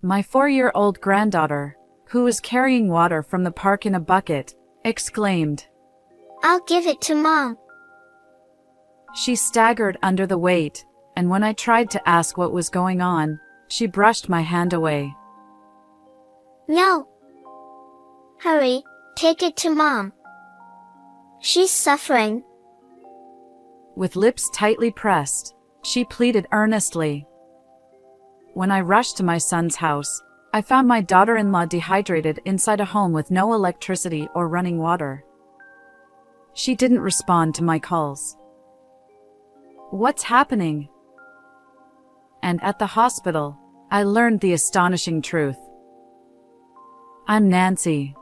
My 4-year-old granddaughter, who was carrying water from the park in a bucket, exclaimed, "I'll give it to Mom." She staggered under the weight, and when I tried to ask what was going on, she brushed my hand away. "No. Hurry, take it to Mom. She's suffering." With lips tightly pressed, she pleaded earnestly. When I rushed to my son's house, I found my daughter-in-law dehydrated inside a home with no electricity or running water. She didn't respond to my calls. "What's happening?" And at the hospital, I learned the astonishing truth. I'm Nancy.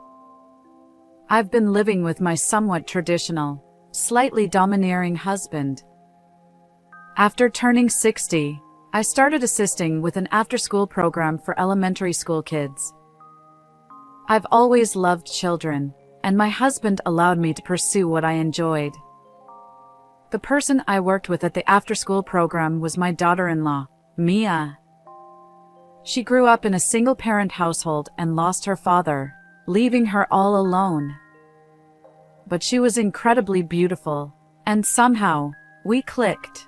I've been living with my somewhat traditional, slightly domineering husband. After turning 60, I started assisting with an after-school program for elementary school kids. I've always loved children, and my husband allowed me to pursue what I enjoyed. The person I worked with at the after-school program was my daughter-in-law, Mia. She grew up in a single-parent household and lost her father, leaving her all alone. But she was incredibly beautiful, and somehow, we clicked.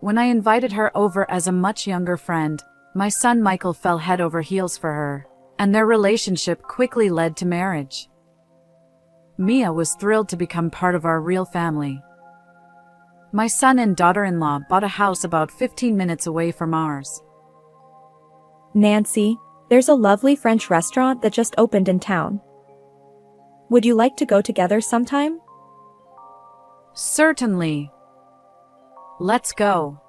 When I invited her over as a much younger friend, my son Michael fell head over heels for her, and their relationship quickly led to marriage. Mia was thrilled to become part of our real family. My son and daughter-in-law bought a house about 15 minutes away from ours. Nancy, there's a lovely French restaurant that just opened in town. Would you like to go together sometime? Certainly. Let's go.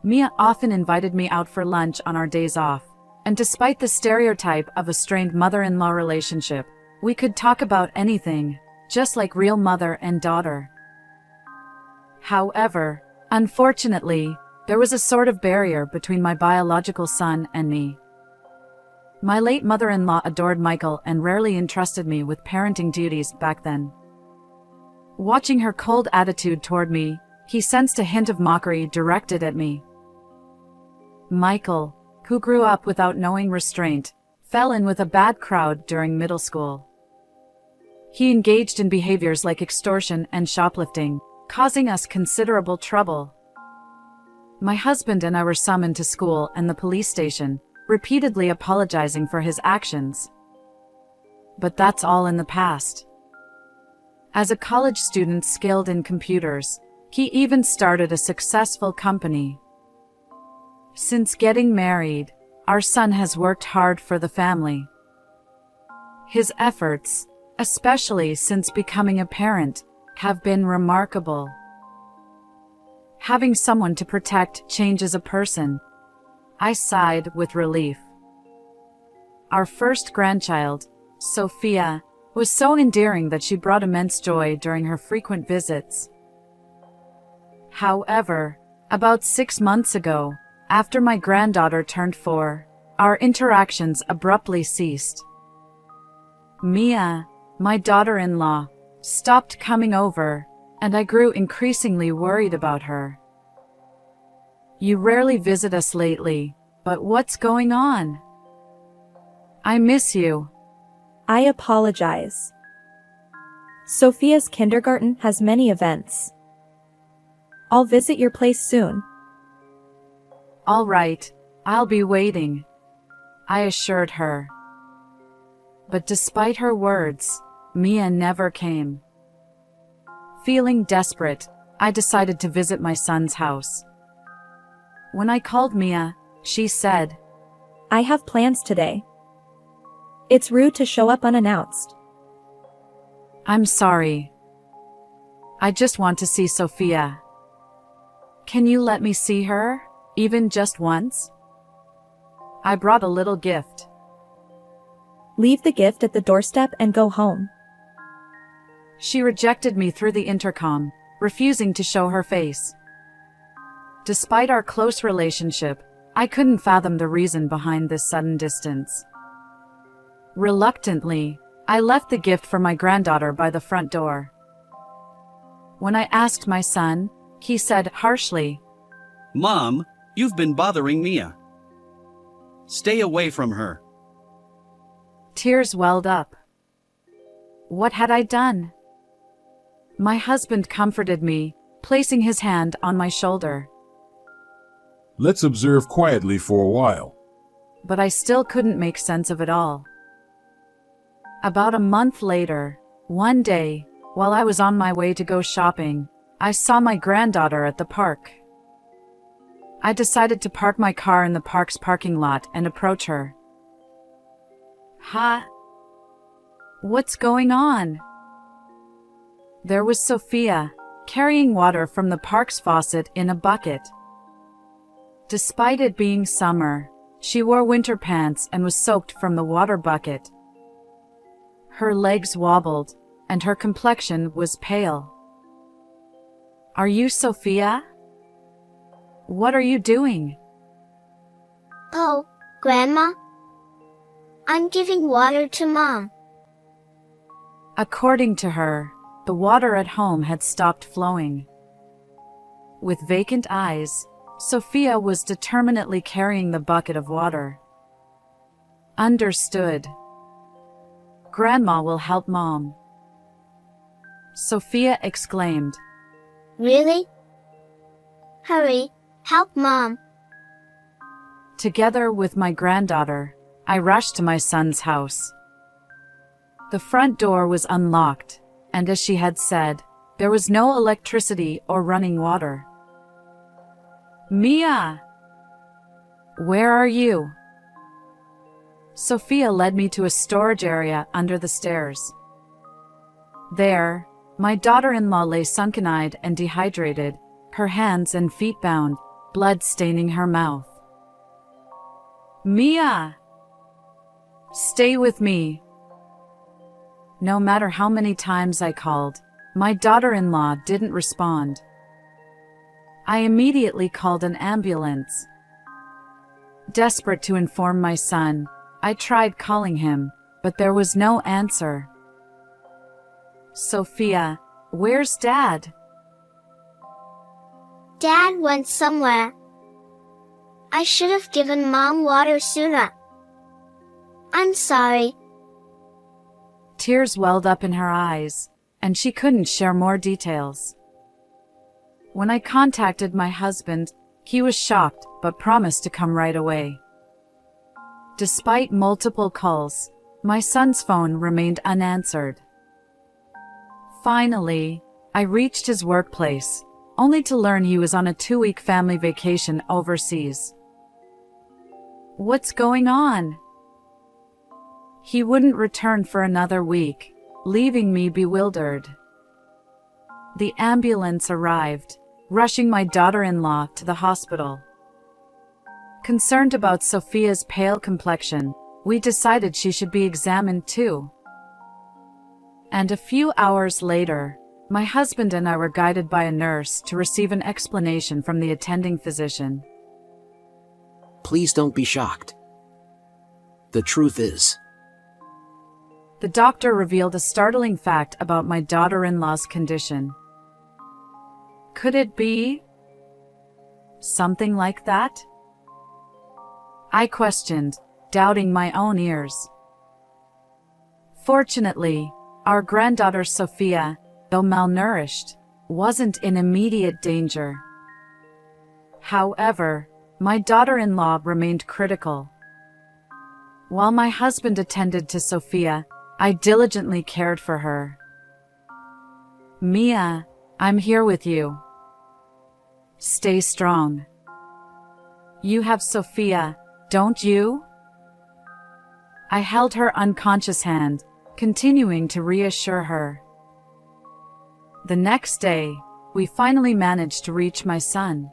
Mia often invited me out for lunch on our days off, and despite the stereotype of a strained mother-in-law relationship, we could talk about anything, just like real mother and daughter. However, unfortunately, there was a sort of barrier between my biological son and me. My late mother-in-law adored Michael and rarely entrusted me with parenting duties back then. Watching her cold attitude toward me, he sensed a hint of mockery directed at me. Michael, who grew up without knowing restraint, fell in with a bad crowd during middle school. He engaged in behaviors like extortion and shoplifting, causing us considerable trouble. My husband and I were summoned to school and the police station, repeatedly apologizing for his actions. But that's all in the past. As a college student skilled in computers, he even started a successful company. Since getting married, our son has worked hard for the family. His efforts, especially since becoming a parent, have been remarkable. Having someone to protect changes a person. I sighed with relief. Our first grandchild, Sophia, was so endearing that she brought immense joy during her frequent visits. However, about 6 months ago, after my granddaughter turned 4, our interactions abruptly ceased. Mia, my daughter-in-law, stopped coming over, and I grew increasingly worried about her. You rarely visit us lately, but what's going on? I miss you. I apologize. Sophia's kindergarten has many events. I'll visit your place soon. All right, I'll be waiting, I assured her. But despite her words, Mia never came. Feeling desperate, I decided to visit my son's house. When I called Mia, she said, I have plans today. It's rude to show up unannounced. I'm sorry. I just want to see Sophia. Can you let me see her, even just once? I brought a little gift. Leave the gift at the doorstep and go home. She rejected me through the intercom, refusing to show her face. Despite our close relationship, I couldn't fathom the reason behind this sudden distance. Reluctantly, I left the gift for my granddaughter by the front door. When I asked my son, he said harshly, Mom, you've been bothering Mia. Stay away from her. Tears welled up. What had I done? My husband comforted me, placing his hand on my shoulder. Let's observe quietly for a while. But I still couldn't make sense of it all. About a month later, one day, while I was on my way to go shopping, I saw my granddaughter at the park. I decided to park my car in the park's parking lot and approach her. "Ha? What's going on?" There was Sophia, carrying water from the park's faucet in a bucket. Despite it being summer, she wore winter pants and was soaked from the water bucket. Her legs wobbled, and her complexion was pale. "Are you Sophia? What are you doing?" Oh, Grandma? I'm giving water to Mom. According to her, the water at home had stopped flowing. With vacant eyes, Sophia was determinedly carrying the bucket of water. Understood. Grandma will help Mom. Sophia exclaimed. Really? Hurry, help Mom. Together with my granddaughter, I rushed to my son's house. The front door was unlocked, and as she had said, there was no electricity or running water. "Mia! Where are you?" Sophia led me to a storage area under the stairs. There, my daughter-in-law lay sunken-eyed and dehydrated, her hands and feet bound, blood staining her mouth. "Mia! Stay with me." No matter how many times I called, my daughter-in-law didn't respond. I immediately called an ambulance. Desperate to inform my son, I tried calling him, but there was no answer. "Sophia, where's Dad?" Dad went somewhere. I should have given Mom water sooner. I'm sorry. Tears welled up in her eyes, and she couldn't share more details. When I contacted my husband, he was shocked but promised to come right away. Despite multiple calls, my son's phone remained unanswered. Finally, I reached his workplace, only to learn he was on a 2-week family vacation overseas. "What's going on?" He wouldn't return for another week, leaving me bewildered. The ambulance arrived, rushing my daughter-in-law to the hospital. Concerned about Sophia's pale complexion, we decided she should be examined too. And a few hours later, my husband and I were guided by a nurse to receive an explanation from the attending physician. Please don't be shocked. The truth is, The doctor revealed a startling fact about my daughter-in-law's condition. Could it be something like that? I questioned, doubting my own ears. Fortunately, our granddaughter Sophia, though malnourished, wasn't in immediate danger. However, my daughter-in-law remained critical. While my husband attended to Sophia, I diligently cared for her. "Mia, I'm here with you. Stay strong. You have Sophia, don't you?" I held her unconscious hand, continuing to reassure her. The next day, we finally managed to reach my son.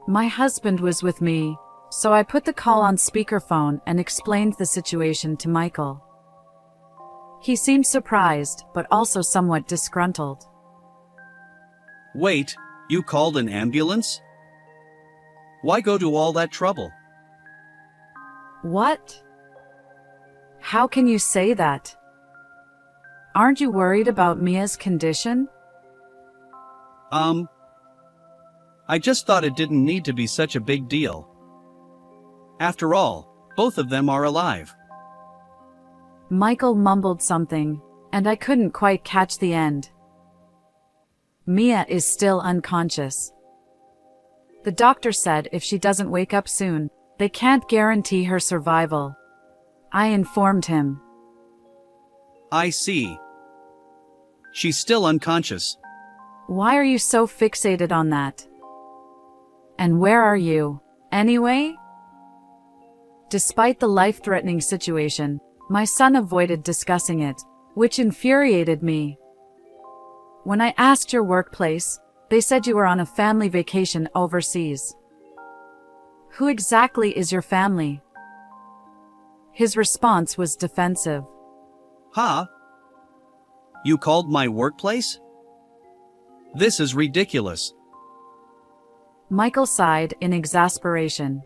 My husband was with me, so I put the call on speakerphone and explained the situation to Michael. He seemed surprised, but also somewhat disgruntled. Wait, you called an ambulance? Why go to all that trouble? What? How can you say that? Aren't you worried about Mia's condition? I just thought it didn't need to be such a big deal. After all, both of them are alive. Michael mumbled something, and I couldn't quite catch the end. Mia is still unconscious. The doctor said if she doesn't wake up soon, they can't guarantee her survival. I informed him. I see. She's still unconscious. Why are you so fixated on that? And where are you, anyway? Despite the life-threatening situation, my son avoided discussing it, which infuriated me. When I asked your workplace, they said you were on a family vacation overseas. Who exactly is your family? His response was defensive. Huh? You called my workplace? This is ridiculous. Michael sighed in exasperation.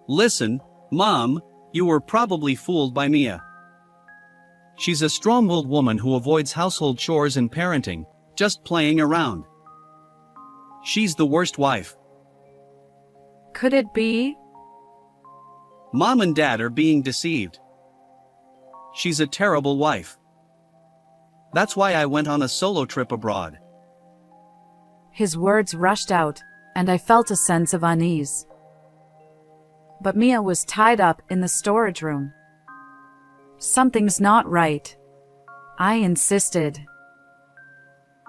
Listen, Mom, you were probably fooled by Mia. She's a strong-willed woman who avoids household chores and parenting, just playing around. She's the worst wife. Could it be? Mom and Dad are being deceived. She's a terrible wife. That's why I went on a solo trip abroad. His words rushed out, and I felt a sense of unease. But Mia was tied up in the storage room. Something's not right. I insisted.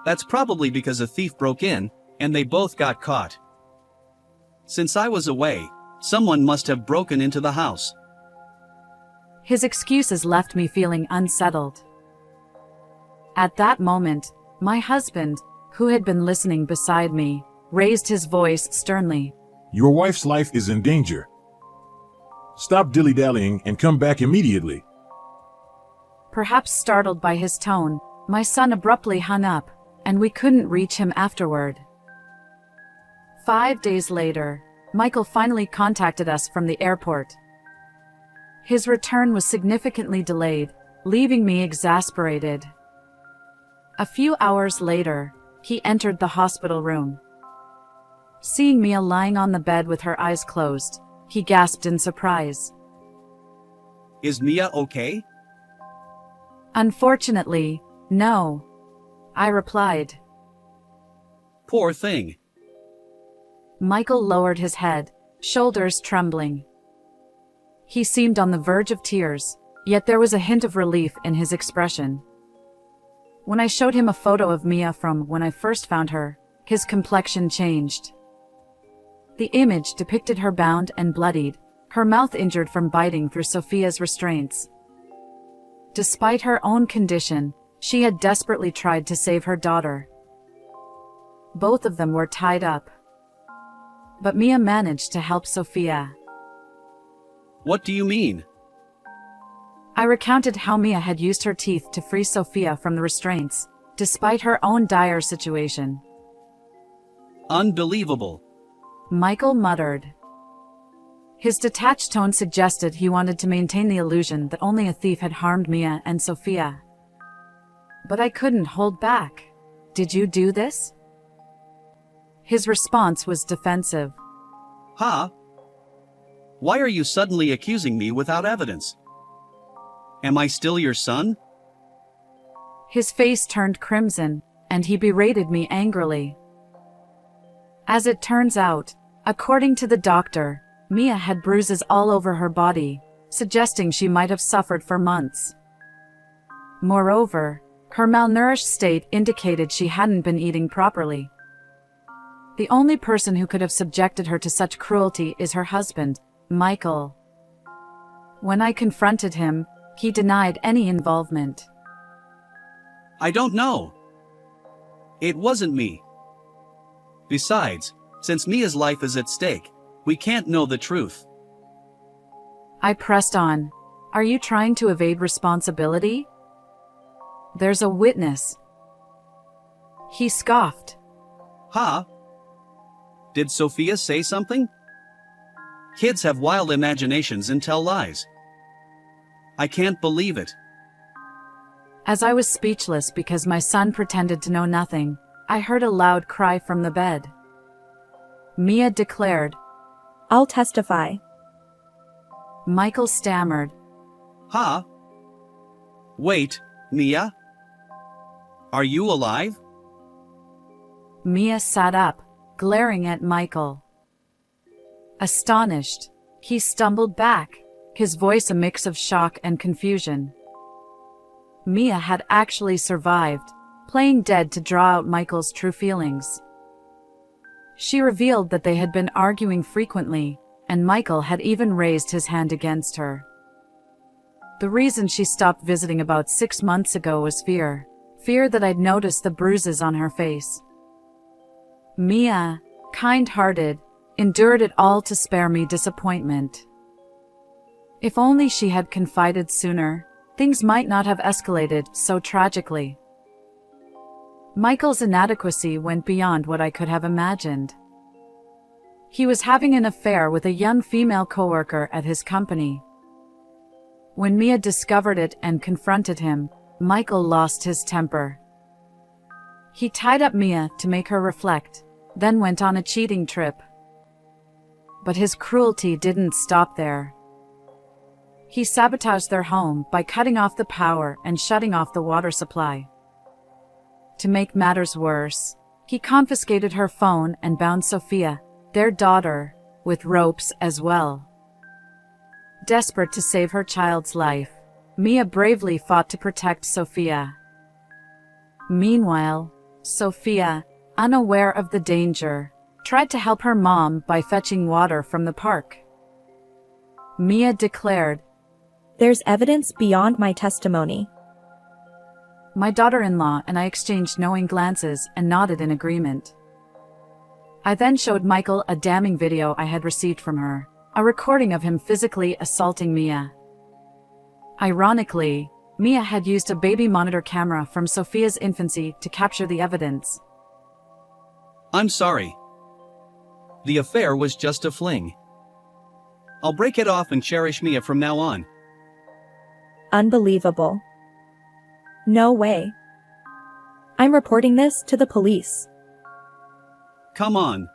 That's probably because a thief broke in, and they both got caught. Since I was away, someone must have broken into the house. His excuses left me feeling unsettled. At that moment, my husband, who had been listening beside me, raised his voice sternly. Your wife's life is in danger. Stop dilly-dallying and come back immediately. Perhaps startled by his tone, my son abruptly hung up, and we couldn't reach him afterward. 5 days later, Michael finally contacted us from the airport. His return was significantly delayed, leaving me exasperated. A few hours later, he entered the hospital room. Seeing Mia lying on the bed with her eyes closed, he gasped in surprise. Is Mia okay? Unfortunately, no, I replied. Poor thing. Michael lowered his head, shoulders trembling. He seemed on the verge of tears, yet there was a hint of relief in his expression. When I showed him a photo of Mia from when I first found her, his complexion changed. The image depicted her bound and bloodied, her mouth injured from biting through Sophia's restraints. Despite her own condition, she had desperately tried to save her daughter. Both of them were tied up. But Mia managed to help Sophia. What do you mean? I recounted how Mia had used her teeth to free Sophia from the restraints, despite her own dire situation. Unbelievable. Michael muttered. His detached tone suggested he wanted to maintain the illusion that only a thief had harmed Mia and Sophia. But I couldn't hold back. Did you do this? His response was defensive. Huh? Why are you suddenly accusing me without evidence? Am I still your son? His face turned crimson, and he berated me angrily. As it turns out, according to the doctor, Mia had bruises all over her body, suggesting she might have suffered for months. Moreover, her malnourished state indicated she hadn't been eating properly. The only person who could have subjected her to such cruelty is her husband, Michael. When I confronted him, he denied any involvement. I don't know. It wasn't me. Besides, since Mia's life is at stake, we can't know the truth. I pressed on. Are you trying to evade responsibility? There's a witness. He scoffed. Huh? Did Sophia say something? Kids have wild imaginations and tell lies. I can't believe it. As I was speechless because my son pretended to know nothing, I heard a loud cry from the bed. Mia declared, I'll testify. Michael stammered. Huh? Wait, Mia? Are you alive? Mia sat up, glaring at Michael. Astonished, he stumbled back, his voice a mix of shock and confusion. Mia had actually survived, playing dead to draw out Michael's true feelings. She revealed that they had been arguing frequently, and Michael had even raised his hand against her. The reason she stopped visiting about 6 months ago was fear that I'd noticed the bruises on her face. Mia, kind-hearted, endured it all to spare me disappointment. If only she had confided sooner, things might not have escalated so tragically. Michael's inadequacy went beyond what I could have imagined. He was having an affair with a young female coworker at his company. When Mia discovered it and confronted him, Michael lost his temper. He tied up Mia to make her reflect, then went on a cheating trip. But his cruelty didn't stop there. He sabotaged their home by cutting off the power and shutting off the water supply. To make matters worse, he confiscated her phone and bound Sophia, their daughter, with ropes as well. Desperate to save her child's life, Mia bravely fought to protect Sophia. Meanwhile, Sophia, unaware of the danger, tried to help her mom by fetching water from the park. Mia declared, There's evidence beyond my testimony. My daughter-in-law and I exchanged knowing glances and nodded in agreement. I then showed Michael a damning video I had received from her, a recording of him physically assaulting Mia. Ironically, Mia had used a baby monitor camera from Sophia's infancy to capture the evidence. I'm sorry. The affair was just a fling. I'll break it off and cherish Mia from now on. Unbelievable. No way. I'm reporting this to the police. Come on.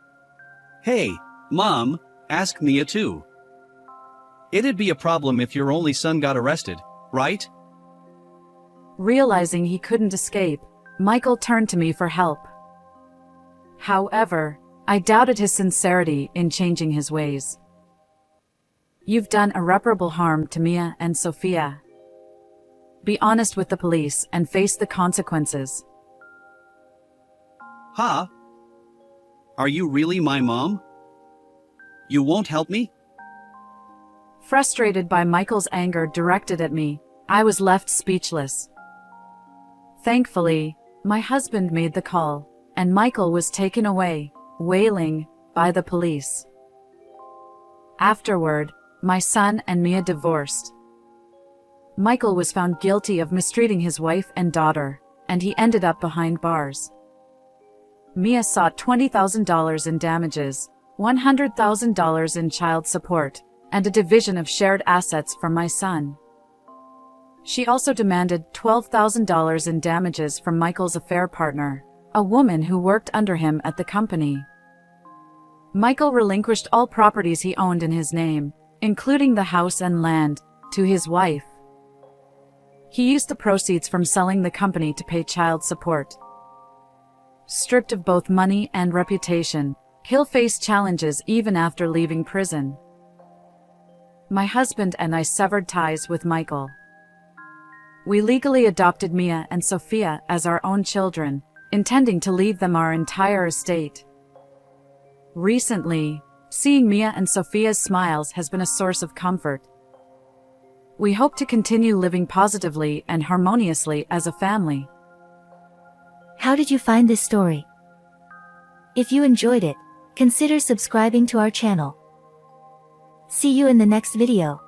Hey, Mom, ask Mia too. It'd be a problem if your only son got arrested, right? Realizing he couldn't escape, Michael turned to me for help. However, I doubted his sincerity in changing his ways. You've done irreparable harm to Mia and Sophia. Be honest with the police and face the consequences. Huh? Are you really my mom? You won't help me? Frustrated by Michael's anger directed at me, I was left speechless. Thankfully, my husband made the call, and Michael was taken away, wailing, by the police. Afterward, my son and Mia divorced. Michael was found guilty of mistreating his wife and daughter, and he ended up behind bars. Mia sought $20,000 in damages, $100,000 in child support, and a division of shared assets from my son. She also demanded $12,000 in damages from Michael's affair partner, a woman who worked under him at the company. Michael relinquished all properties he owned in his name, including the house and land, to his wife. He used the proceeds from selling the company to pay child support. Stripped of both money and reputation, he'll face challenges even after leaving prison. My husband and I severed ties with Michael. We legally adopted Mia and Sophia as our own children, intending to leave them our entire estate. Recently, seeing Mia and Sophia's smiles has been a source of comfort. We hope to continue living positively and harmoniously as a family. How did you find this story? If you enjoyed it, consider subscribing to our channel. See you in the next video.